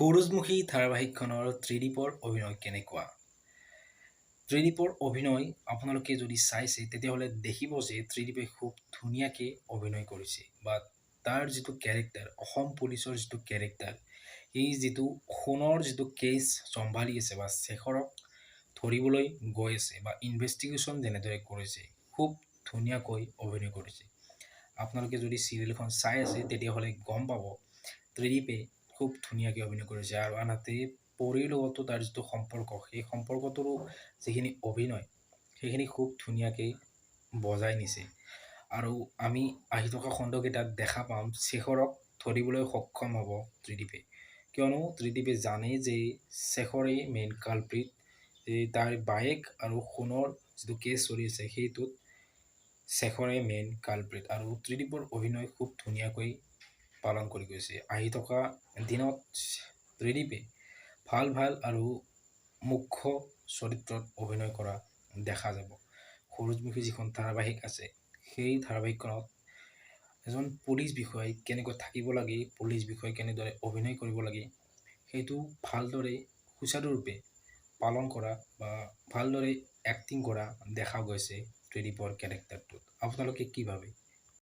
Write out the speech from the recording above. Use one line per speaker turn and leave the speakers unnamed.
সূৰুযমুখী ধাৰাবাহিকখনৰ ত্ৰিদীপৰ অভিনয় কেনেকুৱা? ত্ৰিদীপৰ অভিনয় আপোনালোকে যদি চাইছে তেতিয়াহ'লে দেখিব যে ত্ৰিদীপে খুব ধুনীয়াকৈ অভিনয় কৰিছে বা তাৰ যিটো কেৰেক্টাৰ, অসম পুলিচৰ যিটো কেৰেক্টাৰ, এই যিটো সোণৰ যিটো কেছ চম্ভালি আছে বা শেখৰক ধৰিবলৈ গৈ আছে বা ইনভেষ্টিগেশ্যন যেনেদৰে কৰিছে, খুব ধুনীয়াকৈ অভিনয় কৰিছে। আপোনালোকে যদি চিৰিয়েলখন চাই আছে তেতিয়াহ'লে গম পাব ত্ৰিদীপে খুব ধুনীয়াকৈ অভিনয় কৰিছে আৰু আনহাতে পৰীৰ লগতো তাৰ যিটো সম্পৰ্ক, সেই সম্পৰ্কটোৰো যিখিনি অভিনয় সেইখিনি খুব ধুনীয়াকৈ বজাই নিছে। আৰু আমি আহি থকা খণ্ডকেইটাত দেখা পাম শেখৰক ধৰিবলৈ সক্ষম হ'ব ত্ৰিদীপে, কিয়নো ত্ৰিদীপে জানে যে শেখৰেই মেইন কালপ্ৰিট, তাৰ বায়েক আৰু সোণৰ যিটো কেছ চলি আছে সেইটোত শেখৰে মেইন কালপ্ৰিট। আৰু ত্ৰিদীপৰ অভিনয় খুব ধুনীয়াকৈ পালন কৰি গৈছে। আহি থকা দিনত ত্ৰিদীপে ভাল আৰু মুখ্য চৰিত্ৰত অভিনয় কৰা দেখা যাব। সূৰুযমুখী যিখন ধাৰাবাহিক আছে সেই ধাৰাবাহিকখনত এজন পুলিচ বিষয়াই কেনেকৈ থাকিব লাগে, পুলিচ বিষয়াই কেনেদৰে অভিনয় কৰিব লাগে, সেইটো ভালদৰে সুচাৰুৰূপে পালন কৰা বা ভালদৰে এক্টিং কৰা দেখা গৈছে ত্ৰিদীপৰ কেৰেক্টাৰটোত। আপোনালোকে কি ভাবে?